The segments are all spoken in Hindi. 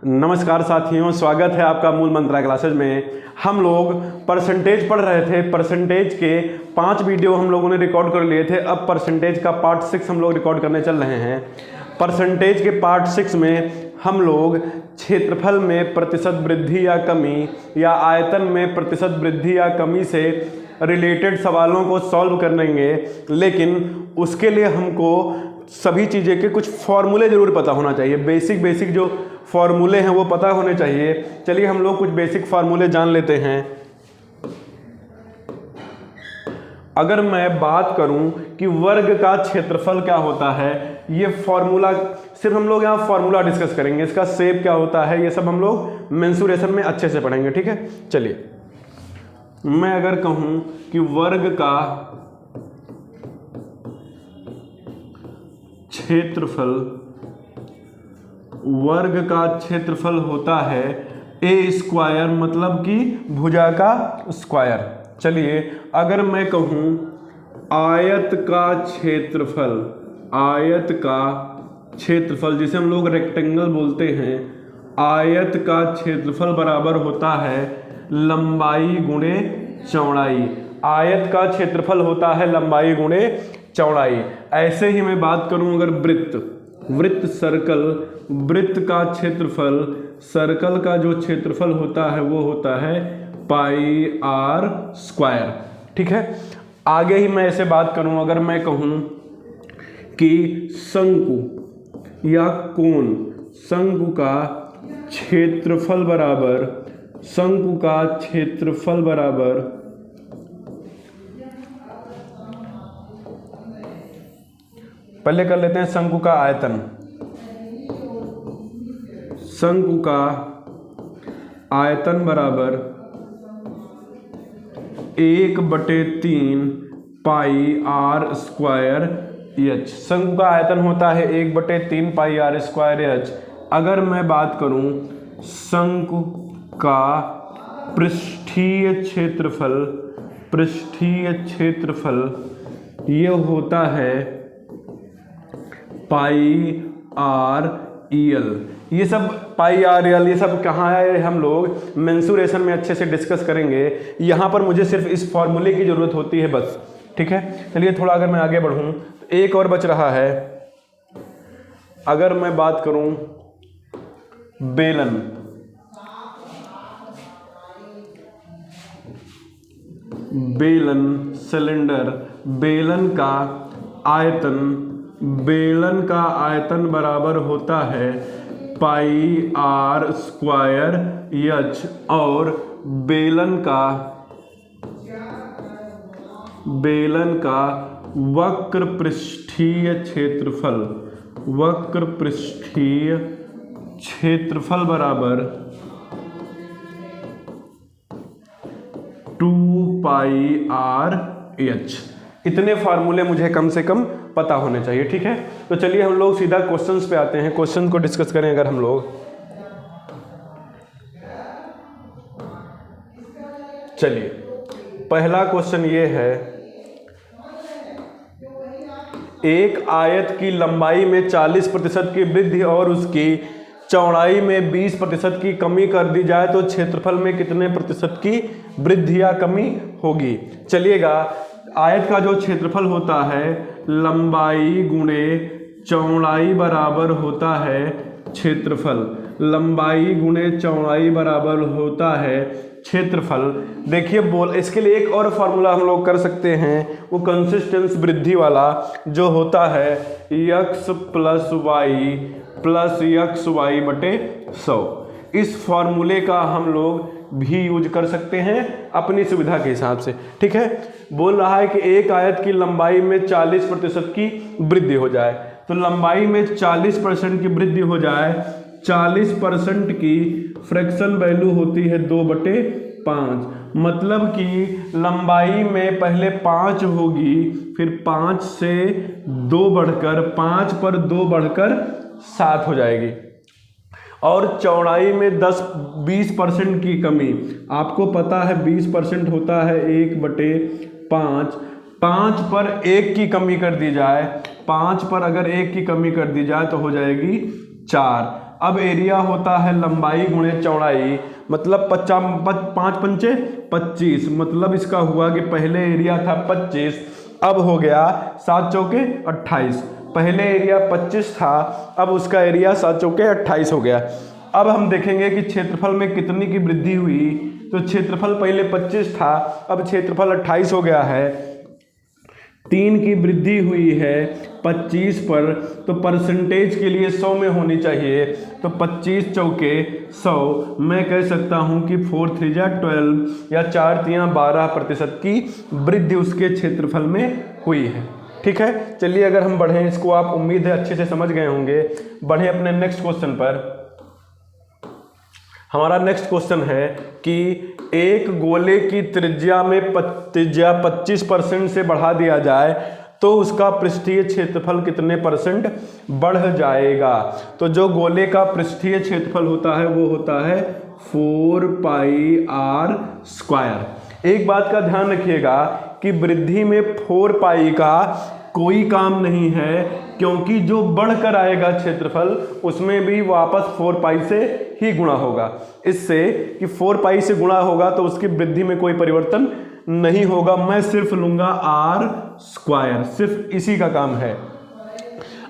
नमस्कार साथियों, स्वागत है आपका मूल मंत्रा क्लासेज में। हम लोग परसेंटेज पढ़ रहे थे। परसेंटेज के 5 वीडियो हम लोगों ने रिकॉर्ड कर लिए थे। अब परसेंटेज का पार्ट 6 हम लोग रिकॉर्ड करने चल रहे हैं। परसेंटेज के पार्ट 6 में हम लोग क्षेत्रफल में प्रतिशत वृद्धि या कमी या आयतन में प्रतिशत वृद्धि या कमी से रिलेटेड सवालों को सॉल्व करेंगे, लेकिन उसके लिए हमको सभी चीज़ें के कुछ फॉर्मूले ज़रूर पता होना चाहिए। बेसिक जो फॉर्मूले हैं वो पता होने चाहिए। चलिए हम लोग कुछ बेसिक फार्मूले जान लेते हैं। अगर मैं बात करूं कि वर्ग का क्षेत्रफल क्या होता है, ये फॉर्मूला सिर्फ हम लोग यहाँ फॉर्मूला डिस्कस करेंगे। इसका शेप क्या होता है ये सब हम लोग मेंसुरेशन में अच्छे से पढ़ेंगे, ठीक है। चलिए मैं अगर कहूं कि वर्ग का क्षेत्रफल होता है ए स्क्वायर, मतलब कि भुजा का स्क्वायर। चलिए अगर मैं कहूं आयत का क्षेत्रफल जिसे हम लोग रेक्टेंगल बोलते हैं, आयत का क्षेत्रफल बराबर होता है लंबाई गुणे चौड़ाई। आयत का क्षेत्रफल होता है लंबाई गुणे चौड़ाई। ऐसे ही मैं बात करूं अगर वृत्त का क्षेत्रफल, सर्कल का जो क्षेत्रफल होता है वो होता है पाई आर स्क्वायर, ठीक है। आगे ही मैं ऐसे बात करूं अगर मैं कहूं कि शंकु या कोण, शंकु का क्षेत्रफल बराबर पहले कर लेते हैं शंकु का आयतन। शंकु का आयतन बराबर 1/3 पाई आर स्क्वायर एच। शंकु का आयतन होता है 1/3 पाई आर स्क्वायर एच। अगर मैं बात करूं शंकु का पृष्ठीय क्षेत्रफल ये होता है पाई आर ईल। ये सब पाई आर ईल ये सब कहाँ है, हम लोग मेंसुरेशन में अच्छे से डिस्कस करेंगे। यहाँ पर मुझे सिर्फ इस फॉर्मूले की ज़रूरत होती है बस, ठीक है। चलिए थोड़ा अगर मैं आगे बढ़ूँ तो एक और बच रहा है। अगर मैं बात करूँ बेलन सिलेंडर, बेलन का आयतन बराबर होता है पाई आर स्क्वायर एच, और बेलन का वक्र पृष्ठीय क्षेत्रफल बराबर 2 पाई आर एच। इतने फार्मूले मुझे कम से कम पता होने चाहिए, ठीक है। तो चलिए हम लोग सीधा क्वेश्चंस पे आते हैं। क्वेश्चन को डिस्कस करें अगर हम लोग, चलिए पहला क्वेश्चन ये है, एक आयत की लंबाई में 40% की वृद्धि और उसकी चौड़ाई में 20% की कमी कर दी जाए तो क्षेत्रफल में कितने प्रतिशत की वृद्धि या कमी होगी। चलिएगा, आयत का जो क्षेत्रफल होता है लंबाई गुणे चौड़ाई बराबर होता है क्षेत्रफल। लंबाई गुणे चौड़ाई बराबर होता है क्षेत्रफल। देखिए इसके लिए एक और फॉर्मूला हम लोग कर सकते हैं, वो कंसिस्टेंस वृद्धि वाला जो होता है x + y बटे 100। इस फॉर्मूले का हम लोग भी यूज कर सकते हैं अपनी सुविधा के हिसाब से, ठीक है। बोल रहा है कि एक आयत की लंबाई में 40% की वृद्धि हो जाए, तो लंबाई में 40% की वृद्धि हो जाए। 40% की फ्रैक्शन वैल्यू होती है 2/5, मतलब कि लंबाई में पहले 5 होगी, फिर 5 से 2 बढ़कर 5 पर 2 बढ़कर 7 हो जाएगी। और चौड़ाई में 20% की कमी, आपको पता है 20% होता है 1/5। 5 पर 1 की कमी कर दी जाए, 5 पर अगर 1 की कमी कर दी जाए तो हो जाएगी 4। अब एरिया होता है लंबाई गुणे चौड़ाई, मतलब 5 पंचे 25, मतलब इसका हुआ कि पहले एरिया था 25, अब हो गया 7 चौके 28। पहले एरिया 25 था, अब उसका एरिया 7 चौके 28 हो गया। अब हम देखेंगे कि क्षेत्रफल में कितनी की वृद्धि हुई। तो क्षेत्रफल पहले 25 था, अब क्षेत्रफल 28 हो गया है। 3 की वृद्धि हुई है 25 पर, तो परसेंटेज के लिए 100 में होनी चाहिए। तो 25 चौके 100, मैं कह सकता हूं कि 4 3 जा 12 या 4 3 12% की वृद्धि उसके क्षेत्रफल में हुई है। ठीक है, चलिए अगर हम बढ़ें, इसको आप उम्मीद है अच्छे से समझ गए होंगे। बढ़ें अपने नेक्स्ट क्वेश्चन पर। हमारा नेक्स्ट क्वेश्चन है कि एक गोले की त्रिज्या में 25% से बढ़ा दिया जाए तो उसका पृष्ठीय क्षेत्रफल कितने % बढ़ जाएगा। तो जो गोले का पृष्ठीय क्षेत्रफल होता है वो होता है 4πr²। एक बात का ध्यान रखिएगा कि वृद्धि में 4π का कोई काम नहीं है, क्योंकि जो बढ़कर आएगा क्षेत्रफल उसमें भी वापस 4π से ही गुणा होगा। इससे कि 4π से गुणा होगा तो उसकी वृद्धि में कोई परिवर्तन नहीं होगा। मैं सिर्फ लूंगा r², सिर्फ इसी का काम है।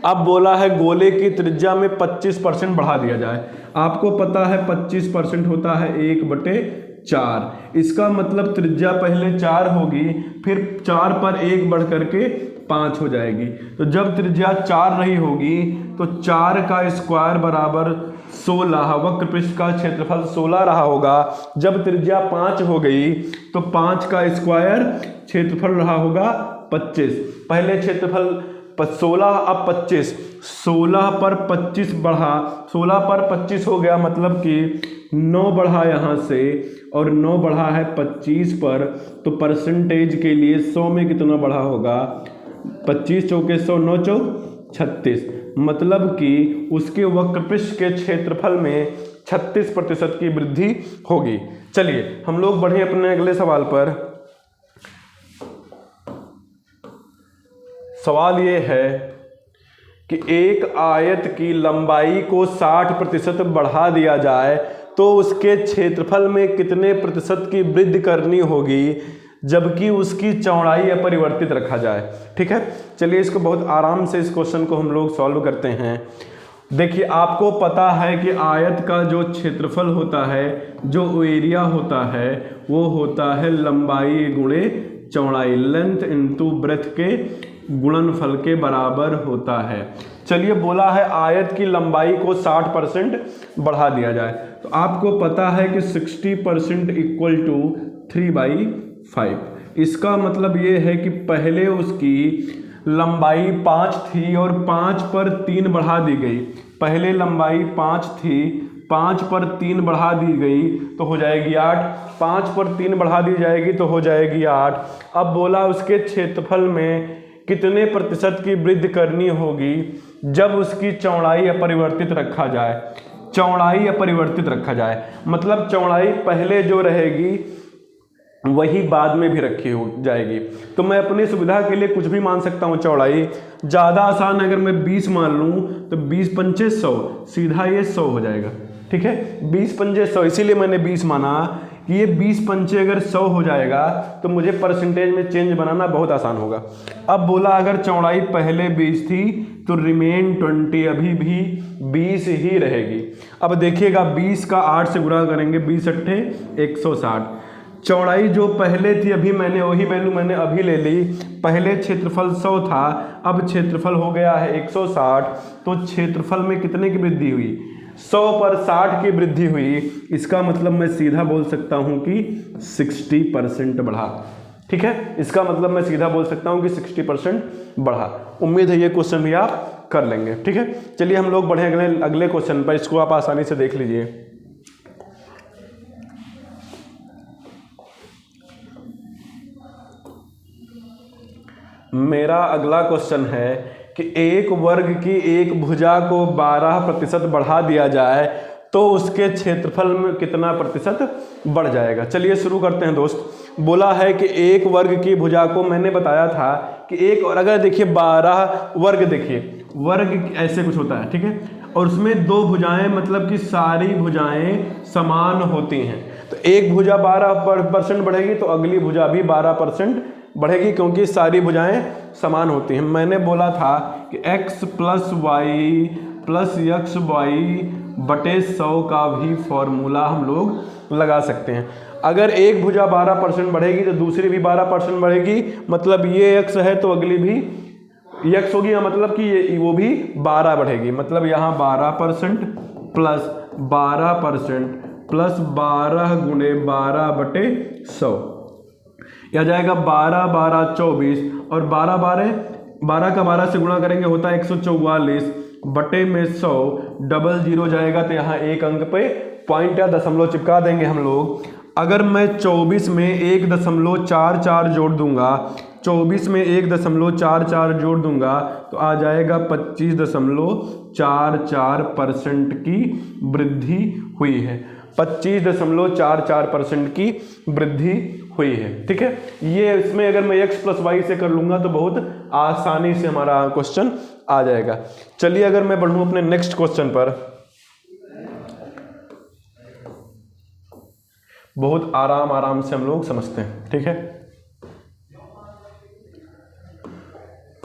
अब बोला है गोले की त्रिज्या में 25% बढ़ा दिया जाए। आपको पता है 25% होता है 1/4। इसका मतलब त्रिज्या पहले 4 होगी, फिर 4 पर 1 बढ़ करके 5 हो जाएगी। तो जब त्रिज्या 4 रही होगी तो 4 का स्क्वायर बराबर 16, वक्र पृष्ठ का क्षेत्रफल 16 रहा होगा। जब त्रिज्या 5 हो गई तो 5 का स्क्वायर क्षेत्रफल रहा होगा 25। पहले क्षेत्रफल 16, अब 25, 16 पर 25 बढ़ा, 16 पर 25 हो गया, मतलब कि 9 बढ़ा यहाँ से और 9 बढ़ा है 25 पर। तो परसेंटेज के लिए 100 में कितना बढ़ा होगा, 25 चौके 100, 9 चौक 36, मतलब कि उसके वक्रपृष्ठ के क्षेत्रफल में 36% की वृद्धि होगी। चलिए हम लोग बढ़े अपने अगले सवाल पर। सवाल ये है कि एक आयत की लंबाई को 60% बढ़ा दिया जाए तो उसके क्षेत्रफल में कितने प्रतिशत की वृद्धि करनी होगी जबकि उसकी चौड़ाई अपरिवर्तित रखा जाए। ठीक है, चलिए इसको बहुत आराम से इस क्वेश्चन को हम लोग सॉल्व करते हैं। देखिए आपको पता है कि आयत का जो क्षेत्रफल होता है, जो एरिया होता है, वो होता है लंबाई गुणे चौड़ाई, लेंथ इनटू ब्रेथ के गुणनफल के बराबर होता है। चलिए बोला है आयत की लंबाई को 60% बढ़ा दिया जाए, तो आपको पता है कि 60% इक्वल टू 3/5। इसका मतलब ये है कि पहले उसकी लंबाई 5 थी और 5 पर 3 बढ़ा दी गई। पहले लंबाई 5 थी, 5 पर 3 बढ़ा दी गई तो हो जाएगी 8, 5 पर 3 बढ़ा दी जाएगी तो हो जाएगी 8। अब बोला उसके क्षेत्रफल में कितने प्रतिशत की वृद्धि करनी होगी जब उसकी चौड़ाई अपरिवर्तित रखा जाए। चौड़ाई अपरिवर्तित रखा जाए मतलब चौड़ाई पहले जो रहेगी वही बाद में भी रखी हो जाएगी। तो मैं अपनी सुविधा के लिए कुछ भी मान सकता हूँ चौड़ाई। ज़्यादा आसान अगर मैं 20 मान लूँ तो 20 पंचे 100, सीधा ये 100 हो जाएगा। ठीक है, 20 पंचे 100, इसीलिए मैंने 20 माना कि ये 20 पंचे अगर 100 हो जाएगा तो मुझे परसेंटेज में चेंज बनाना बहुत आसान होगा। अब बोला अगर चौड़ाई पहले 20 थी तो रिमेन 20, अभी भी 20 ही रहेगी। अब देखिएगा 20 का 8 से गुणा करेंगे, 20 अट्ठे 160। चौड़ाई जो पहले थी अभी मैंने वही वैल्यू मैंने अभी ले ली। पहले क्षेत्रफल 100 था, अब क्षेत्रफल हो गया है 160। तो क्षेत्रफल में कितने की वृद्धि हुई, 100 पर 60 की वृद्धि हुई। इसका मतलब मैं सीधा बोल सकता हूं कि 60% बढ़ा। ठीक है, इसका मतलब मैं सीधा बोल सकता हूं कि 60% बढ़ा। उम्मीद है ये क्वेश्चन भी आप कर लेंगे। ठीक है, चलिए हम लोग बढ़े अगले क्वेश्चन पर। इसको आप आसानी से देख लीजिए। मेरा अगला क्वेश्चन है कि एक वर्ग की एक भुजा को 12% बढ़ा दिया जाए तो उसके क्षेत्रफल में कितना प्रतिशत बढ़ जाएगा। चलिए शुरू करते हैं दोस्त। बोला है कि एक वर्ग की भुजा को, मैंने बताया था कि एक, और अगर देखिए 12 वर्ग, देखिए वर्ग ऐसे कुछ होता है। ठीक है, और उसमें दो भुजाएं मतलब कि सारी भुजाएं समान होती हैं, तो एक भुजा 12% बढ़ेगी तो अगली भुजा भी 12% बढ़ेगी, क्योंकि सारी भुजाएं समान होती हैं। मैंने बोला था कि x plus y plus x y बटे 100 का भी फॉर्मूला हम लोग लगा सकते हैं। अगर एक भुजा 12% बढ़ेगी तो दूसरी भी 12% बढ़ेगी, मतलब ये x है तो अगली भी x होगी, मतलब कि वो भी 12 बढ़ेगी, मतलब यहाँ 12% प्लस 12% प्लस 12 गुणे 12 बटे 100, यह जाएगा 12 12 24 और 12 का 12 से गुणा करेंगे होता है 144 बटे में 100, डबल जीरो जाएगा तो यहाँ एक अंक पे पॉइंट या दशमलव चिपका देंगे हम लोग। अगर मैं 24 में 1.44 जोड़ दूंगा, 24 में 1.44 जोड़ दूंगा तो आ जाएगा 25.44% की वृद्धि हुई है, 25.44% की वृद्धि हुई है। ठीक है, ये इसमें अगर मैं x प्लस वाई से कर लूंगा तो बहुत आसानी से हमारा क्वेश्चन आ जाएगा। चलिए अगर मैं बढ़ूं अपने नेक्स्ट क्वेश्चन पर, बहुत आराम से हम लोग समझते हैं। ठीक है,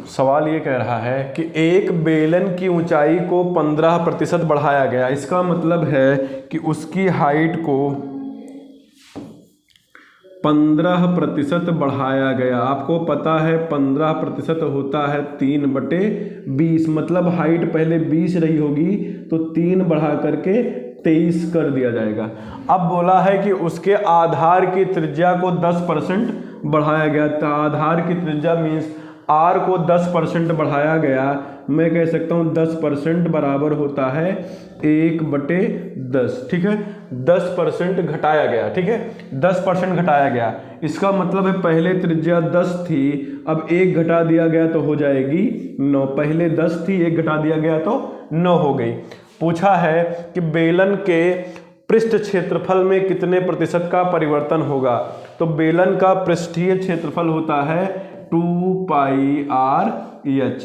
सवाल ये कह रहा है कि एक बेलन की ऊंचाई को 15% बढ़ाया गया, इसका मतलब है कि उसकी हाइट को 15% बढ़ाया गया। आपको पता है 15% होता है 3/20, मतलब हाइट पहले 20 रही होगी तो 3 बढ़ा करके 23 कर दिया जाएगा। अब बोला है कि उसके आधार की त्रिज्या को 10% बढ़ाया गया, तो आधार की त्रिज्या मीन्स r को 10% बढ़ाया गया। मैं कह सकता हूँ 10% बराबर होता है 1/10। ठीक है, 10% घटाया गया। ठीक है, 10% घटाया गया, इसका मतलब है पहले त्रिज्या 10 थी, अब 1 घटा दिया गया तो हो जाएगी 9। पहले 10 थी, 1 घटा दिया गया तो 9 हो गई। पूछा है कि बेलन के पृष्ठ क्षेत्रफल में कितने प्रतिशत का परिवर्तन होगा, तो बेलन का पृष्ठीय क्षेत्रफल होता है 2πr/h।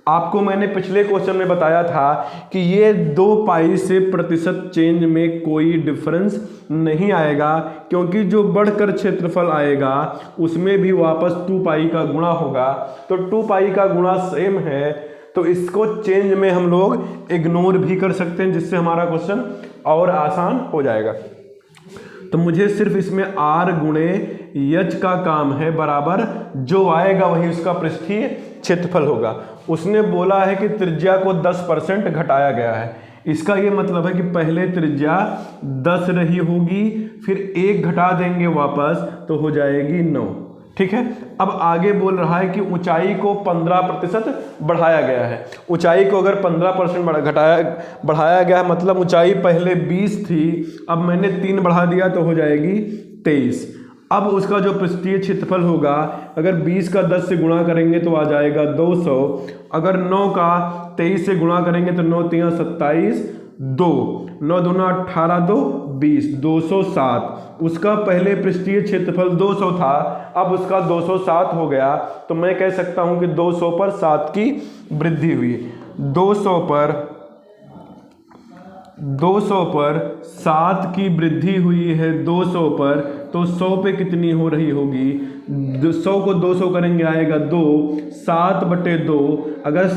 आपको मैंने पिछले क्वेश्चन में बताया था कि ये 2π से प्रतिशत चेंज में कोई डिफरेंस नहीं आएगा, क्योंकि जो बढ़कर क्षेत्रफल आएगा उसमें भी वापस 2π का गुणा होगा, तो 2π का गुणा सेम है, तो इसको चेंज में हम लोग इग्नोर भी कर सकते हैं, जिससे हमारा क्वेश्चन और आसान हो जाएगा। तो मुझे सिर्फ इसमें r गुणे h का काम है, बराबर जो आएगा वही उसका पृष्ठीय क्षेत्रफल होगा। उसने बोला है कि त्रिज्या को 10% घटाया गया है, इसका ये मतलब है कि पहले त्रिज्या 10 रही होगी, फिर 1 घटा देंगे वापस तो हो जाएगी 9। ठीक है, अब आगे बोल रहा है कि ऊंचाई को 15% बढ़ाया गया है। ऊंचाई को अगर 15% बढ़ाया गया है, मतलब ऊंचाई पहले 20 थी, अब मैंने 3 बढ़ा दिया तो हो जाएगी 23। अब उसका जो पृष्ठीय क्षेत्रफल होगा, अगर 20 का 10 से गुणा करेंगे तो आ जाएगा 200, अगर 9 का 23 से गुणा करेंगे तो 9 3 27, 2 9 दूना 18, 2 20, 207। उसका पहले पृष्ठीय क्षेत्रफल 200 था, अब उसका 207 हो गया, तो मैं कह सकता हूं कि 200 पर 7 की वृद्धि हुई। 200 पर 7 की वृद्धि हुई है 200 पर, तो 100 पे कितनी हो रही होगी, 100 को 200 करेंगे आएगा 2, 7/2, अगर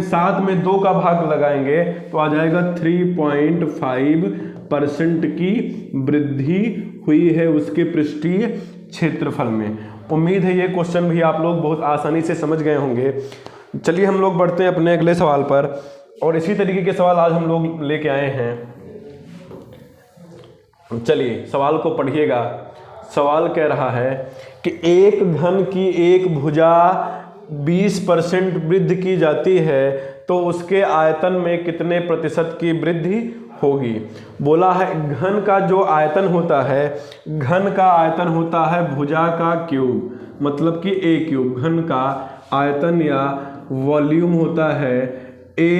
7 में 2 का भाग लगाएंगे तो आ जाएगा 3.5% की वृद्धि हुई है उसके पृष्ठीय क्षेत्रफल में। उम्मीद है ये क्वेश्चन भी आप लोग बहुत आसानी से समझ गए होंगे। चलिए हम लोग बढ़ते हैं अपने अगले सवाल पर, और इसी तरीके के सवाल आज हम लोग लेके आए हैं। चलिए सवाल को पढ़िएगा। सवाल कह रहा है कि एक घन की एक भुजा 20% वृद्धि की जाती है, तो उसके आयतन में कितने प्रतिशत की वृद्धि होगी। बोला है घन का जो आयतन होता है, घन का आयतन होता है भुजा का क्यूब, मतलब कि a क्यूब। घन का आयतन या वॉल्यूम होता है a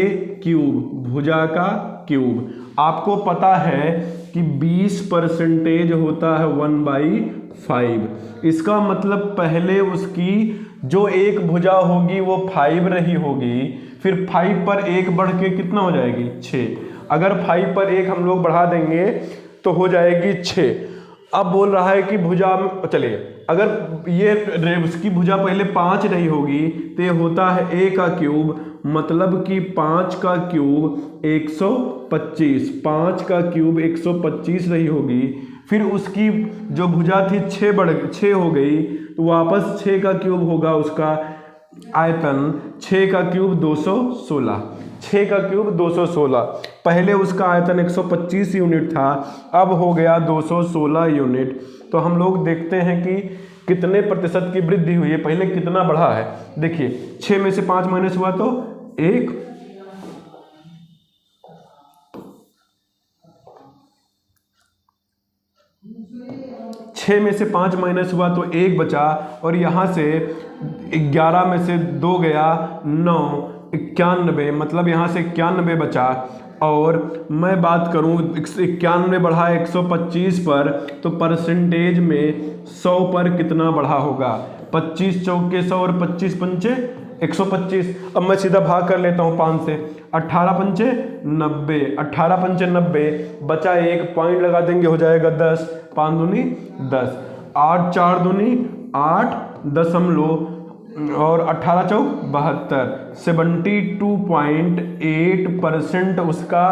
क्यूब, भुजा का क्यूब। आपको पता है कि 20% होता है 1/5। इसका मतलब पहले उसकी जो एक भुजा होगी वो 5 रही होगी, फिर 5 पर 1 बढ़ के कितना हो जाएगी 6। अगर 5 पर 1 हम लोग बढ़ा देंगे तो हो जाएगी 6। अब बोल रहा है कि भुजा में, चलिए अगर ये उसकी भुजा पहले 5 रही होगी तो ये होता है a का क्यूब, मतलब कि 5 का क्यूब 125, 5 का क्यूब 125 रही होगी। फिर उसकी जो भुजा थी 6 हो गई, तो वापस 6 का क्यूब होगा उसका आयतन, 6 का क्यूब 216, 6 का क्यूब 216। पहले उसका आयतन 125 यूनिट था, अब हो गया 216 यूनिट। तो हम लोग देखते हैं कि कितने प्रतिशत की वृद्धि हुई है, पहले कितना बढ़ा है। देखिए 6 में से 5 माइनस हुआ तो 1, 6 में से 5 माइनस हुआ तो 1 बचा, और यहाँ से 11 में से 2 गया 9, 91, मतलब यहाँ से 91 बचा। और मैं बात करूँ 91 बढ़ा 125 पर, तो परसेंटेज में 100 पर कितना बढ़ा होगा, 25 चौके 100 और 25 पंचे 125। अब मैं सीधा भाग कर लेता हूँ 5 से, 18 पंचे 90, 18 पंचे 90, बचा 1, पॉइंट लगा देंगे हो जाएगा 10, 5 दूनी 10, 8 4 दूनी 8 दशमलव और 18 चौक 72, 72.8% उसका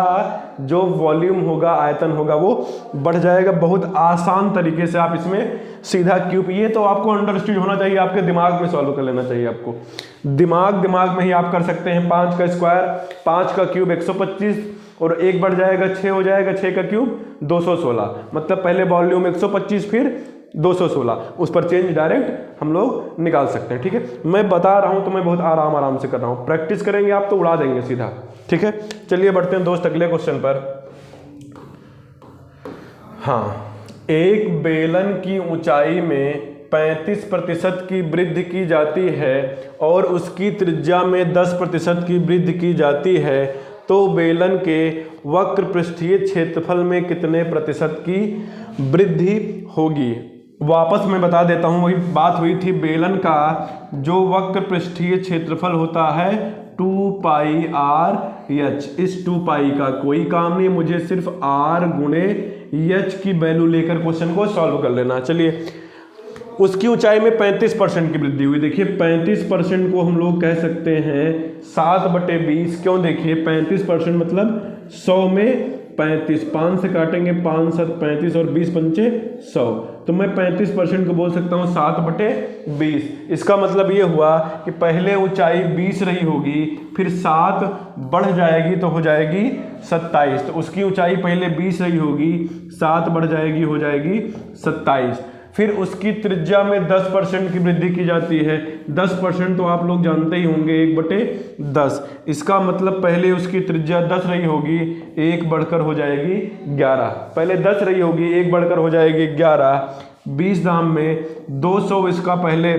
जो वॉल्यूम होगा, आयतन होगा, वो बढ़ जाएगा। बहुत आसान तरीके से आप इसमें सीधा क्यूब, ये तो आपको अंडरस्टूड होना चाहिए, आपके दिमाग में सॉल्व कर लेना चाहिए आपको, दिमाग में ही आप कर सकते हैं। 5 का स्क्वायर, 5 का क्यूब 125 और 1 बढ़ जाएगा 6 हो जाएगा, 6 का क्यूब 216, मतलब पहले वॉल्यूम 125 फिर 216, उस पर चेंज डायरेक्ट हम लोग निकाल सकते हैं। ठीक है, मैं बता रहा हूं तो मैं बहुत आराम से कर रहा हूं, प्रैक्टिस करेंगे आप तो उड़ा देंगे सीधा। ठीक है, चलिए बढ़ते हैं दोस्त अगले क्वेश्चन पर। हाँ, एक बेलन की ऊंचाई में 35% की वृद्धि की जाती है और उसकी त्रिज्या में 10% की वृद्धि की जाती है, तो बेलन के वक्र पृष्ठीय क्षेत्रफल में कितने प्रतिशत की वृद्धि होगी। वापस मैं बता देता हूँ, वही बात हुई थी, बेलन का जो वक्र पृष्ठीय क्षेत्रफल होता है 2πr/h। इस 2π का कोई काम नहीं, मुझे सिर्फ r गुणे h की वैल्यू लेकर क्वेश्चन को सॉल्व कर लेना। चलिए, उसकी ऊंचाई में 35% की वृद्धि हुई। देखिए 35% को हम लोग कह सकते हैं 7/20। क्यों, देखिए 35% मतलब 100 में 35, 5 से काटेंगे 5 7 35 और 20 पंचे 100, तो मैं 35% को बोल सकता हूँ 7/20। इसका मतलब ये हुआ कि पहले ऊंचाई 20 रही होगी, फिर 7 बढ़ जाएगी तो हो जाएगी 27, तो उसकी ऊंचाई पहले 20 रही होगी, 7 बढ़ जाएगी हो जाएगी 27। फिर उसकी त्रिज्या में 10% की वृद्धि की जाती है। 10% तो आप लोग जानते ही होंगे, 1/10। इसका मतलब पहले उसकी त्रिज्या 10 रही होगी, 1 बढ़कर हो जाएगी 11। पहले 10 रही होगी, 1 बढ़कर हो जाएगी 11। 20 दाम में 200 इसका पहले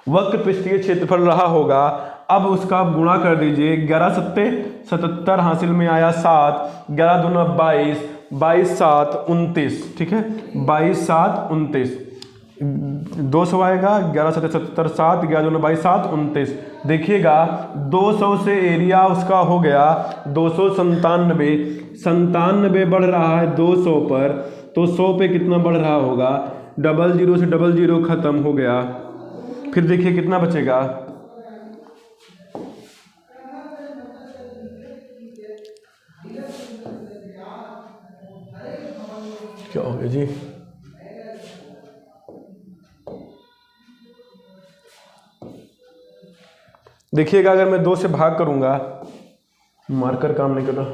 वक्र पृष्ठीय क्षेत्रफल रहा होगा, अब उसका गुणा कर दीजिए, 11 सत्ते 77 हासिल में आया 7, 11 दूना 22, 22 7 29। ठीक है, 22 7 29, 200 आएगा, 11 7 77 7, 11 दूना 22 7 29। देखिएगा 200 से एरिया उसका हो गया 297, 97 बढ़ रहा है 200 पर, तो 100 पे कितना बढ़ रहा होगा, 00 से 00 खत्म हो गया। फिर देखिए कितना बचेगा, क्या हो गया जी, देखिएगा अगर मैं 2 से भाग करूंगा, मार्कर काम नहीं कर रहा,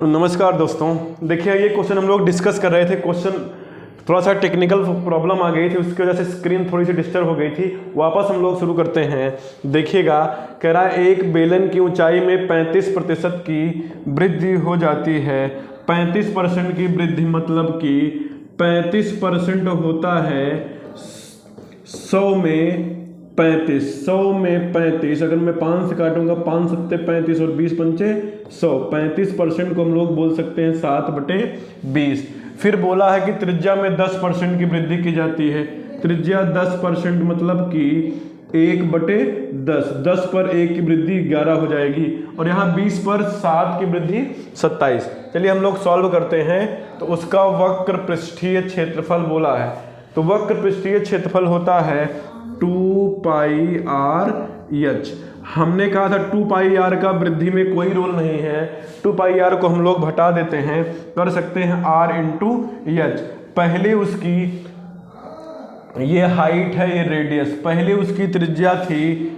नमस्कार दोस्तों। देखिए ये क्वेश्चन हम लोग डिस्कस कर रहे थे, क्वेश्चन थोड़ा सा टेक्निकल प्रॉब्लम आ गई थी, उसकी वजह से स्क्रीन थोड़ी सी डिस्टर्ब हो गई थी। वापस हम लोग शुरू करते हैं। देखिएगा कह रहा है एक बेलन की ऊंचाई में 35% की वृद्धि हो जाती है। 35% की वृद्धि मतलब कि 35% होता है 100 में 35, 100 में 35, अगर मैं 5 से काटूंगा 5 सत्ते 35 और 20 पंचे 100, 35% को हम लोग बोल सकते हैं 7/20। फिर बोला है कि त्रिज्या में 10% की वृद्धि की जाती है। त्रिज्या 10% मतलब कि 1/10, 10 पर 1 की वृद्धि 11 हो जाएगी, और यहाँ 20 पर 7 की वृद्धि 27। चलिए हम लोग सॉल्व करते हैं। तो उसका वक्र पृष्ठीय क्षेत्रफल बोला है, तो वक्र पृष्ठीय क्षेत्रफल होता है 2πr/h। हमने कहा था 2πr का वृद्धि में कोई रोल नहीं है, 2πr को हम लोग घटा देते हैं, कर सकते हैं r/h। पहले उसकी ये हाइट है, ये रेडियस, पहले उसकी त्रिज्या थी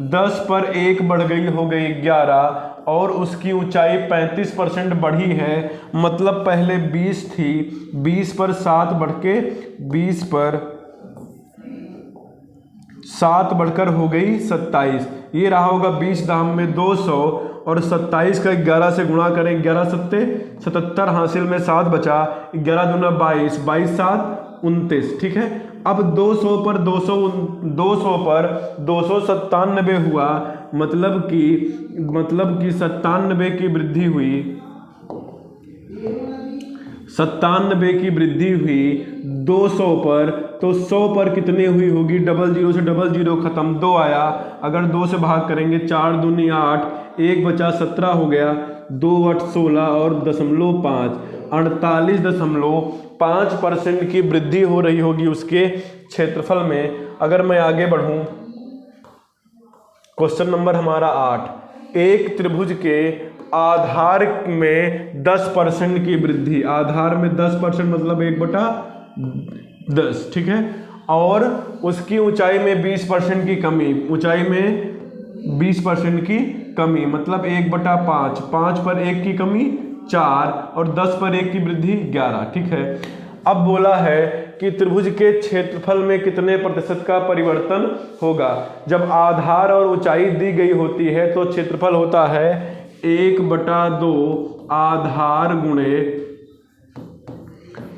10 पर 1 बढ़ गई, हो गई 11, और उसकी ऊंचाई 35% बढ़ी है, मतलब पहले 20 थी, 20 पर 7 बढ़ के 20 पर 7 बढ़कर हो गई 27। ये रहा होगा 20 दाम में 200, और 27 का 11 से गुणा करें, 11 सत्ते 77, हासिल में 7 बचा, 11 दूना 22, 22 7 29। ठीक है, अब 200 पर 297 हुआ, मतलब कि 97 की वृद्धि हुई, 97 की वृद्धि हुई 200 पर। तो 100 पर कितनी हुई होगी, 00 से 00 खत्म, 2 आया, अगर 2 से भाग करेंगे 4 दूनी 8, 1 बचा 17 हो गया, 2 8 16 और 0.5, 48.5% की वृद्धि हो रही होगी उसके क्षेत्रफल में। अगर मैं आगे बढ़ूं, क्वेश्चन नंबर हमारा 8, एक त्रिभुज के आधार में 10% की वृद्धि, आधार में 10% मतलब 1/10, ठीक है, और उसकी ऊंचाई में 20% की कमी, ऊंचाई में 20% की कमी मतलब 1/5, 5 पर 1 की कमी 4, और 10 पर 1 की वृद्धि 11। ठीक है, अब बोला है कि त्रिभुज के क्षेत्रफल में कितने प्रतिशत का परिवर्तन होगा। जब आधार और ऊंचाई दी गई होती है तो क्षेत्रफल होता है 1/2 आधार गुणे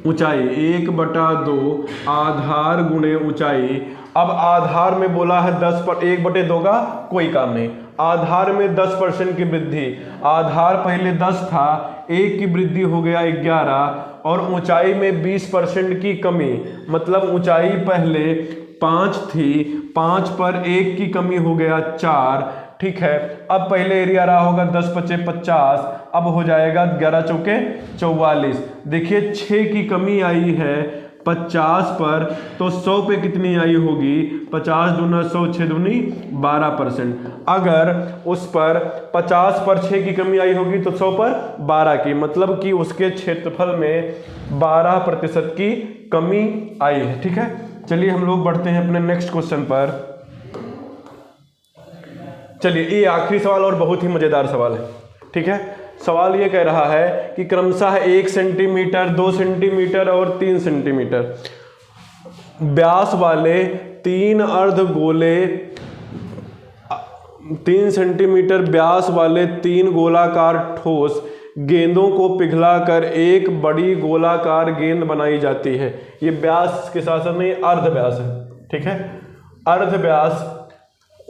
ऊंचाई, 1/2 आधार गुणे ऊंचाई। अब आधार में बोला है 10 पर 1/2 का कोई काम नहीं, आधार में 10% की वृद्धि, आधार पहले 10 था, 1 की वृद्धि हो गया 11, और ऊंचाई में 20% की कमी, मतलब ऊंचाई पहले 5 थी, 5 पर 1 की कमी हो गया 4। ठीक है, अब पहले एरिया रहा होगा 10 × 5 = 50, अब हो जाएगा 11 × 4 = 44। देखिए 6 की कमी आई है 50 पर, तो 100 पे कितनी आई होगी, 50 दूना 100, 6 दूनी 12%। अगर उस पर 50 पर 6 की कमी आई होगी तो 100 पर 12 की, मतलब कि उसके क्षेत्रफल में 12% की कमी आई है। ठीक है, चलिए हम लोग बढ़ते हैं अपने नेक्स्ट क्वेश्चन पर। चलिए ये आखिरी सवाल और बहुत ही मजेदार सवाल है। ठीक है, सवाल ये कह रहा है कि क्रमशः 1 सेंटीमीटर, 2 सेंटीमीटर और 3 सेंटीमीटर व्यास वाले 3 अर्धगोले, 3 सेंटीमीटर व्यास वाले 3 गोलाकार ठोस गेंदों को पिघलाकर एक बड़ी गोलाकार गेंद बनाई जाती है। ये व्यास के साथ साथ नहीं, अर्ध व्यास है। ठीक है, अर्ध व्यास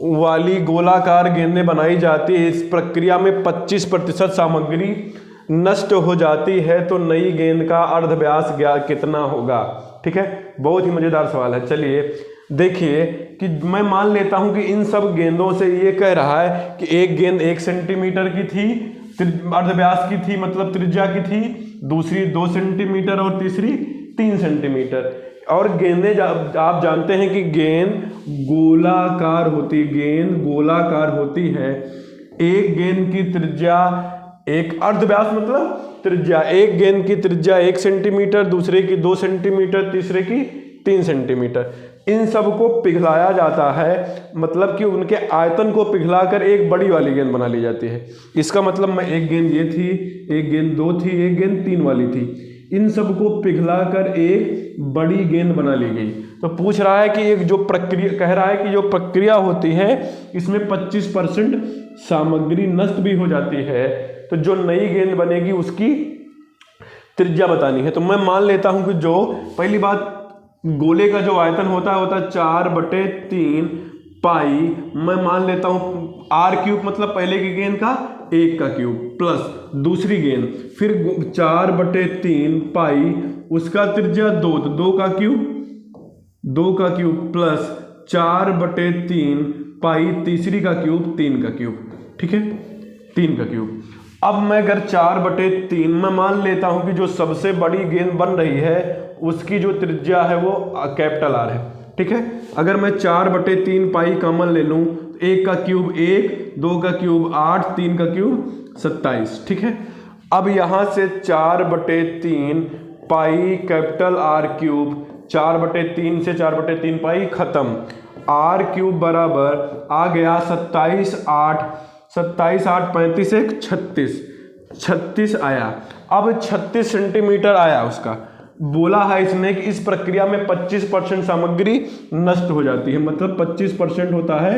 वाली गोलाकार गेंदें बनाई जाती है। इस प्रक्रिया में 25% सामग्री नष्ट हो जाती है, तो नई गेंद का अर्ध व्यास कितना होगा। ठीक है, बहुत ही मजेदार सवाल है। चलिए देखिए कि मैं मान लेता हूं कि इन सब गेंदों से ये कह रहा है कि एक गेंद 1 सेंटीमीटर की थी, अर्ध व्यास की थी, मतलब त्रिज्या की थी, दूसरी 2 सेंटीमीटर और तीसरी 3 सेंटीमीटर। और गेंदें आप जानते हैं कि गेंद गोलाकार होती है। एक गेंद की त्रिज्या, एक अर्धव्यास मतलब त्रिज्या, एक गेंद की त्रिज्या 1 सेंटीमीटर, दूसरे की 2 सेंटीमीटर, तीसरे की 3 सेंटीमीटर। इन सब को पिघलाया जाता है, मतलब कि उनके आयतन को पिघलाकर एक बड़ी वाली गेंद बना ली जाती है। इसका मतलब मैं एक गेंद ये थी, एक गेंद 2 थी, एक गेंद 3 वाली थी। इन सबको पिघलाकर एक बड़ी गेंद बना ली गई। तो पूछ रहा है कि एक जो प्रक्रिया, कह रहा है कि जो प्रक्रिया होती है इसमें 25% सामग्री नष्ट भी हो जाती है, तो जो नई गेंद बनेगी उसकी त्रिज्या बतानी है। तो मैं मान लेता हूं कि जो पहली बात, गोले का जो आयतन होता है 4/3 पाई, मैं मान लेता हूं r³ मतलब पहले की गेंद का 1 का क्यूब प्लस दूसरी गेंद, फिर 4/3 पाई उसका त्रिज्या 2, तो 2 का क्यूब प्लस 4/3 पाई तीसरी का क्यूब 3 का क्यूब, ठीक है, 3 का क्यूब। अब मैं अगर 4/3 मैं मान लेता हूं कि जो सबसे बड़ी गेंद बन रही है उसकी जो त्रिज्या है वो कैपिटल R है, ठीक है। अगर मैं 4/3 पाई कॉमन ले लूं, 1 का क्यूब 1, 2 का क्यूब 8, 3 का क्यूब 27, ठीक है। अब यहां से 4/3 पाई कैपिटल R³ 4/3 से 4/3 पाई खत्म, R³ बराबर आ गया 27 8 35 1 36 आया। अब 36 सेंटीमीटर आया उसका। बोला है इसने कि इस प्रक्रिया में 25% सामग्री नष्ट हो जाती है, मतलब 25% होता है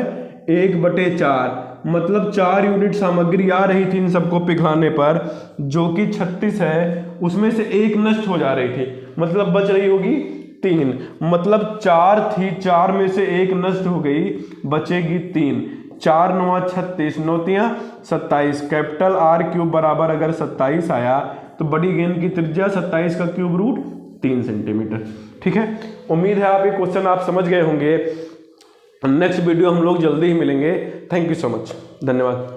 1/4, मतलब 4 यूनिट सामग्री आ रही थी इन सबको पिघलाने पर, जो कि 36 है, उसमें से 1 नष्ट हो जा रही थी, मतलब बच रही होगी 3, मतलब 4 थी, 4 में से 1 नष्ट हो गई, बचेगी 3। 4 9 36, 9 3 27, कैपिटल R³ बराबर अगर 27 आया तो बड़ी गेंद की त्रिज्या 27 का क्यूब रूट 3 सेंटीमीटर, ठीक है। उम्मीद है आप ये क्वेश्चन आप समझ गए होंगे। नेक्स्ट वीडियो हम लोग जल्दी ही मिलेंगे। थैंक यू सो मच, धन्यवाद।